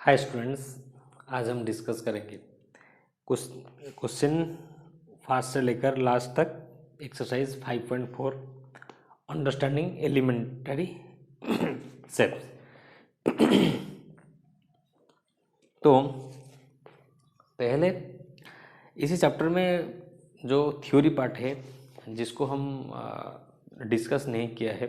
Hi students, आज हम discuss करेंगे क्वेश्चन फास्ट से लेकर लास्ट तक एक्सरसाइज 5.4 अंडरस्टैंडिंग एलिमेंटरी शेप्स। तो पहले इसी चैप्टर में जो थ्योरी पार्ट है जिसको हम डिस्कस नहीं किया है,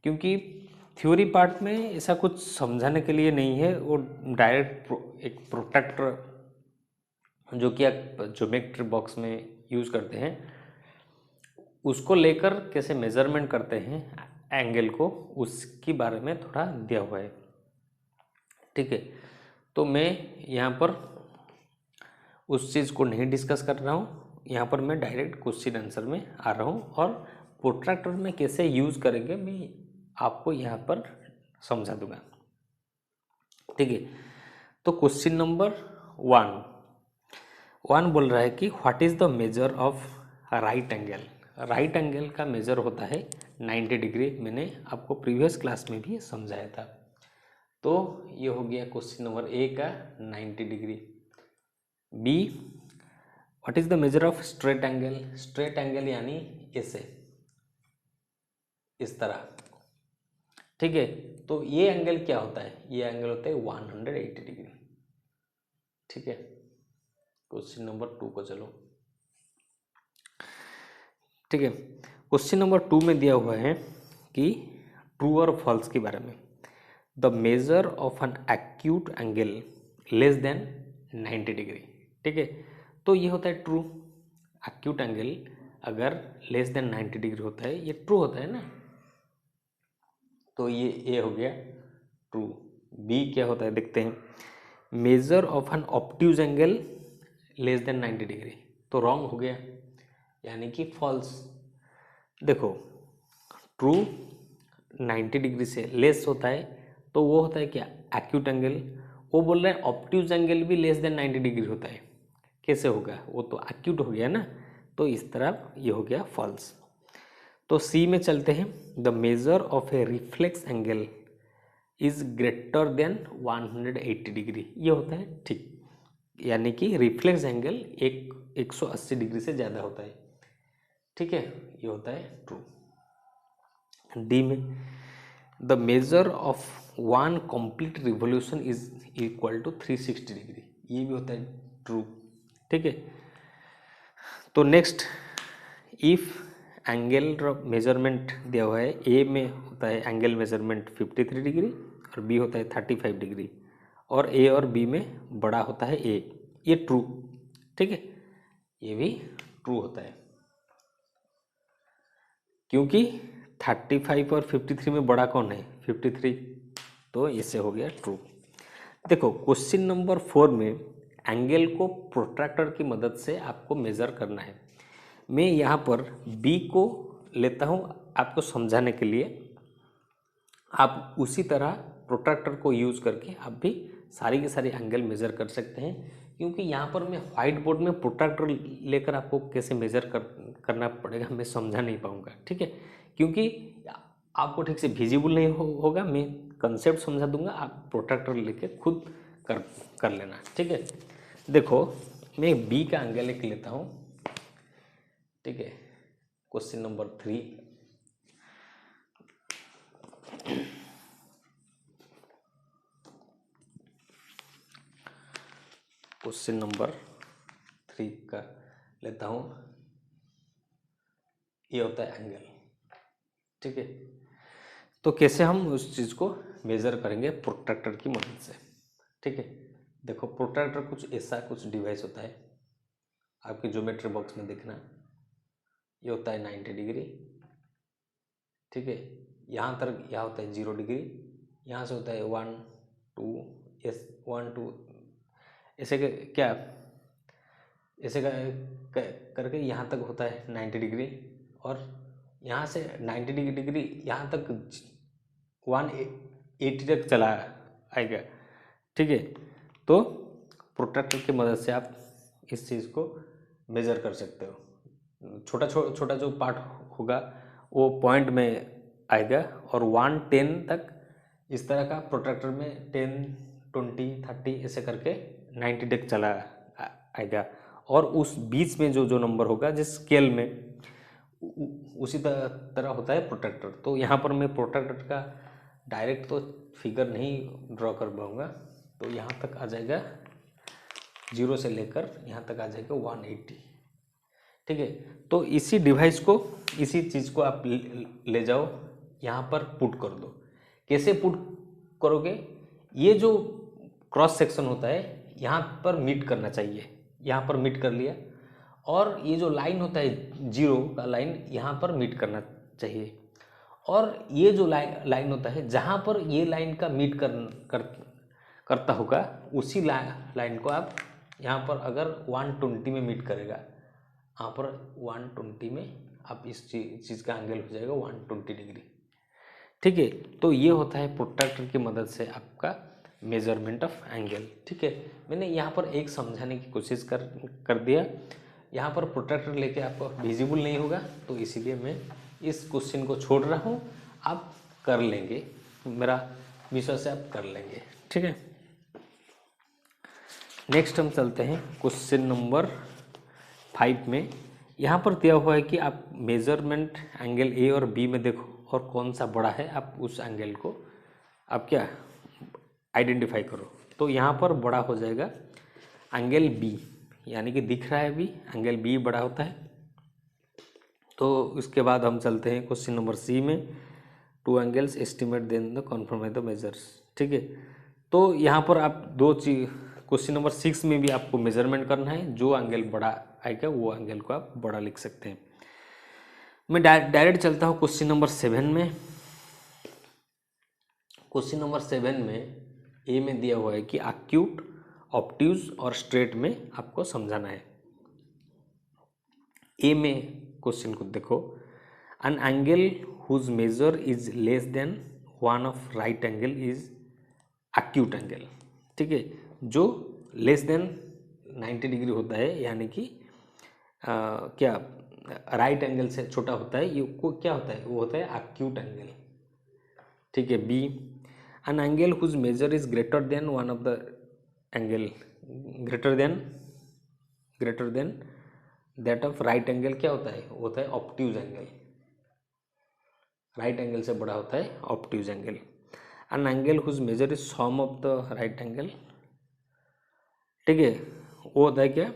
क्योंकि थ्योरी पार्ट में ऐसा कुछ समझाने के लिए नहीं है। वो डायरेक्ट एक प्रोट्रैक्टर जो कि आप ज्योमेट्री बॉक्स में यूज़ करते हैं उसको लेकर कैसे मेजरमेंट करते हैं एंगल को, उसके बारे में थोड़ा दिया हुआ है। ठीक है, तो मैं यहाँ पर उस चीज़ को नहीं डिस्कस कर रहा हूँ। यहाँ पर मैं डायरेक्ट क्वेश्चन आंसर में आ रहा हूँ और प्रोट्रैक्टर में कैसे यूज़ करेंगे मैं आपको यहाँ पर समझा दूंगा। ठीक है, तो क्वेश्चन नंबर 1 बोल रहा है कि what is the measure of right angle. Right angle का मेजर होता है 90 डिग्री। मैंने आपको प्रीवियस क्लास में भी समझाया था। तो ये हो गया क्वेश्चन नंबर ए का 90 degree. B, what is the measure of straight angle. Straight angle यानी ऐसे, इस तरह। ठीक है, तो ये एंगल क्या होता है? ये एंगल होता है 180 डिग्री। ठीक है, क्वेश्चन नंबर 2 को चलो। ठीक है, क्वेश्चन नंबर 2 में दिया हुआ है कि ट्रू और फॉल्स के बारे में। The measure of an acute angle less than 90 degree. ठीक है, तो ये होता है ट्रू। एक्यूट एंगल अगर लेस देन 90 डिग्री होता है, ये ट्रू होता है ना। तो ये ए हो गया ट्रू। बी क्या होता है देखते हैं। Measure of an obtuse angle less than 90 degree, तो रॉन्ग हो गया, यानी कि फॉल्स। देखो, ट्रू 90 डिग्री से लेस होता है तो वो होता है क्या? Acute angle. वो बोल रहे हैं ऑब्ट्यूज एंगल भी लेस देन 90 डिग्री होता है। कैसे होगा? वो तो एक्यूट हो गया ना, तो इस तरह ये हो गया फॉल्स। तो सी में चलते हैं। The measure of A reflex angle is greater then 180 degree, ये होता है ठीक, यानी कि रिफ्लेक्स एंगल 180 डिग्री से ज़्यादा होता है। ठीक है, ये होता है ट्रू। डी में the measure of one complete revolution is equal to 360 degree, ये भी होता है ट्रू। ठीक है, तो नेक्स्ट, इफ एंगल मेजरमेंट दिया हुआ है, ए में होता है एंगल मेजरमेंट 53 डिग्री और बी होता है 35 डिग्री, और ए और बी में बड़ा होता है ए, ये ट्रू। ठीक है, ये भी ट्रू होता है, क्योंकि 35 और 53 में बड़ा कौन है? 53, तो इससे हो गया ट्रू। देखो, क्वेश्चन नंबर 4 में एंगल को प्रोट्रैक्टर की मदद से आपको मेज़र करना है। मैं यहाँ पर बी को लेता हूँ आपको समझाने के लिए। आप उसी तरह प्रोट्रैक्टर को यूज़ करके आप भी सारी के सारी एंगल मेज़र कर सकते हैं, क्योंकि यहाँ पर मैं व्हाइट बोर्ड में प्रोट्रैक्टर लेकर आपको कैसे मेज़र करना पड़ेगा मैं समझा नहीं पाऊँगा। ठीक है, क्योंकि आपको ठीक से विजिबल नहीं होगा। मैं कंसेप्ट समझा दूंगा, आप प्रोट्रैक्टर लेके खुद कर लेना। ठीक है, देखो, मैं बी का एंगल एक लेता हूँ। ठीक है, क्वेश्चन नंबर 3। क्वेश्चन नंबर 3 का लेता हूँ, ये होता है एंगल। ठीक है, तो कैसे हम उस चीज़ को मेज़र करेंगे? प्रोट्रैक्टर की मदद से। ठीक है, देखो, प्रोट्रैक्टर कुछ ऐसा कुछ डिवाइस होता है, आपके ज्योमेट्री बॉक्स में देखना, ये होता है 90 डिग्री। ठीक है, यहाँ तक यहाँ होता है 0 डिग्री, यहाँ से होता है 1 2 1 2, ऐसे क्या, ऐसे करके यहाँ तक होता है 90 डिग्री, और यहाँ से 90 डिग्री यहाँ तक 180 तक चला आएगा। ठीक है, तो प्रोट्रैक्टर की मदद से आप इस चीज़ को मेज़र कर सकते हो। छोटा जो पार्ट होगा वो पॉइंट में आएगा, और 110 तक इस तरह का प्रोट्रैक्टर में 10 120 30 ऐसे करके 90 तक चला आएगा। और उस बीच में जो जो नंबर होगा जिस स्केल में उसी तरह होता है प्रोट्रैक्टर। तो यहाँ पर मैं प्रोट्रैक्टर का डायरेक्ट तो फिगर नहीं ड्रॉ कर पाऊँगा, तो यहाँ तक आ जाएगा 0 से लेकर यहाँ तक आ जाएगा 180। ठीक है, तो इसी डिवाइस को, इसी चीज़ को आप ले जाओ यहाँ पर पुट कर दो। कैसे पुट करोगे? ये जो क्रॉस सेक्शन होता है यहाँ पर मीट करना चाहिए, यहाँ पर मीट कर लिया, और ये जो लाइन होता है 0 का लाइन यहाँ पर मीट करना चाहिए। और ये जो लाइन होता है जहाँ पर ये लाइन का मीट करता होगा उसी लाइन को आप यहाँ पर अगर 120 में मीट करेगा, यहाँ पर 120 में आप इस चीज़ का एंगल हो जाएगा 120 डिग्री। ठीक है, तो ये होता है प्रोट्रैक्टर की मदद से आपका मेजरमेंट ऑफ एंगल। ठीक है, मैंने यहाँ पर एक समझाने की कोशिश कर दिया। यहाँ पर प्रोट्रैक्टर लेके आपको विजिबल नहीं होगा, तो इसीलिए मैं इस क्वेश्चन को छोड़ रहा हूँ। आप कर लेंगे, मेरा विश्वास से आप कर लेंगे। ठीक है, नेक्स्ट हम चलते हैं क्वेश्चन नंबर 5 में। यहाँ पर दिया हुआ है कि आप मेजरमेंट एंगल ए और बी में देखो और कौन सा बड़ा है, आप उस एंगल को आप क्या आइडेंटिफाई करो। तो यहाँ पर बड़ा हो जाएगा एंगल बी, यानी कि दिख रहा है बी, एंगल बी बड़ा होता है। तो उसके बाद हम चलते हैं क्वेश्चन नंबर सी में। 2 angles estimate then the confirm by the measures. ठीक है, तो यहाँ पर आप दो चीज, क्वेश्चन नंबर 6 में भी आपको मेजरमेंट करना है, जो एंगल बड़ा आएगा वो एंगल को आप बड़ा लिख सकते हैं। मैं डायरेक्ट चलता हूँ क्वेश्चन नंबर 7 में। क्वेश्चन नंबर 7 में ए में दिया हुआ है कि एक्यूट, ऑब्ट्यूज और स्ट्रेट में आपको समझाना है। ए में क्वेश्चन को देखो, an angle whose measure is less than one of right angle is acute angle. ठीक है, जो लेस देन 90 डिग्री होता है, यानी कि क्या राइट एंगल से छोटा होता है, ये को क्या होता है, वो होता है एक्यूट एंगल। ठीक है, B, an angle whose measure is greater than one of the angle greater than that of right angle, क्या होता है, वो होता है ऑब्ट्यूज एंगल। राइट एंगल से बड़ा होता है obtuse angle. An angle whose measure is sum of the right angle. ठीक है, वो होता है क्या,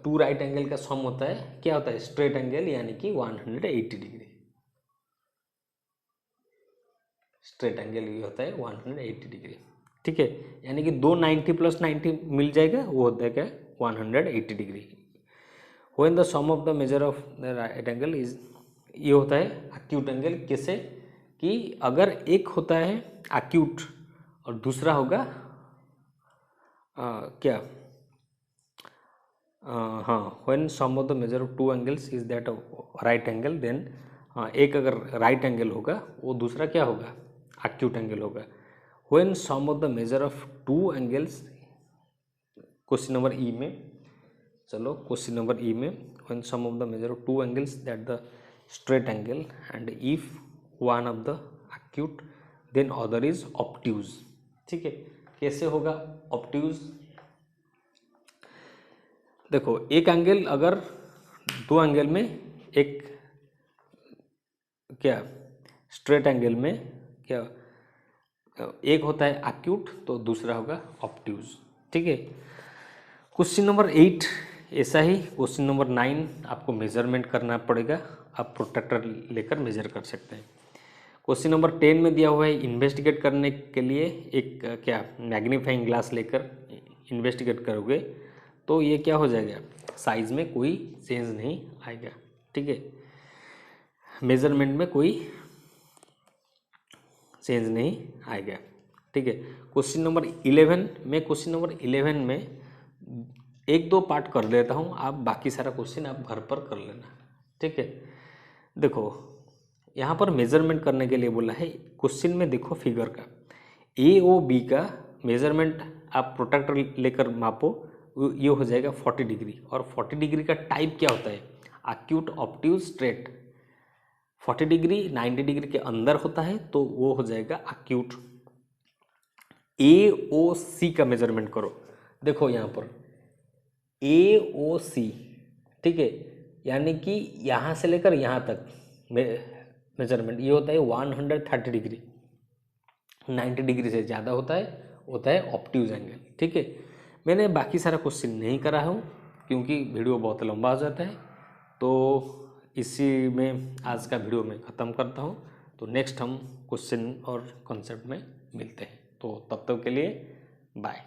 2 राइट एंगल का सम होता है, क्या होता है, स्ट्रेट एंगल, यानी कि 180 डिग्री। स्ट्रेट एंगल ये होता है 180 डिग्री। ठीक है, यानी कि 2 90 + 90 मिल जाएगा, वो होता है क्या, 180 degree. When the sum of the measure of the right angle is, ये होता है एक्यूट एंगल। कैसे कि अगर एक होता है एक्यूट और दूसरा होगा क्या, हाँ, when sum of the measure of 2 angles is that of right angle, then एक अगर राइट एंगल होगा वो दूसरा क्या होगा, एक्यूट एंगल होगा। When sum of the measure of 2 angles, question number E में, चलो क्वेश्चन नंबर ई में, when sum of the measure of 2 angles that the straight angle and if one of the acute then other is obtuse. ठीक है, कैसे होगा obtuse, देखो एक angle अगर 2 एंगल में, एक क्या स्ट्रेट एंगल में क्या एक होता है एक्यूट तो दूसरा होगा ऑब्ट्यूज। ठीक है, क्वेश्चन नंबर 8 ऐसा ही। क्वेश्चन नंबर 9 आपको मेजरमेंट करना पड़ेगा, आप प्रोट्रैक्टर लेकर मेजर कर सकते हैं। क्वेश्चन नंबर 10 में दिया हुआ है, इन्वेस्टिगेट करने के लिए एक क्या मैग्नीफाइंग ग्लास लेकर इन्वेस्टिगेट करोगे तो ये क्या हो जाएगा, साइज में कोई चेंज नहीं आएगा। ठीक है, मेजरमेंट में कोई चेंज नहीं आएगा। ठीक है, क्वेश्चन नंबर 11 में, क्वेश्चन नंबर 11 में 1-2 पार्ट कर देता हूँ, आप बाकी सारा क्वेश्चन आप घर पर कर लेना। ठीक है, देखो यहाँ पर मेजरमेंट करने के लिए बोला है, क्वेश्चन में देखो फिगर का ए ओ बी का मेजरमेंट आप प्रोट्रैक्टर लेकर मापो, ये हो जाएगा 40 डिग्री। और 40 डिग्री का टाइप क्या होता है, acute, obtuse, straight. 40 degree 90 degree के अंदर होता है तो वो हो जाएगा एक्यूट। AOC का मेजरमेंट करो। देखो यहाँ पर AOC, ठीक है, यानी कि यहाँ से लेकर यहाँ तक मेजरमेंट, ये होता है 130 डिग्री, 90 डिग्री से ज़्यादा होता है ऑब्ट्यूज एंगल, ठीक है। मैंने बाकी सारा क्वेश्चन नहीं करा हूँ क्योंकि वीडियो बहुत लंबा हो जाता है, तो इसी में आज का वीडियो मैं ख़त्म करता हूँ। तो नेक्स्ट हम क्वेश्चन और कॉन्सेप्ट में मिलते हैं, तो तब तक के लिए बाय।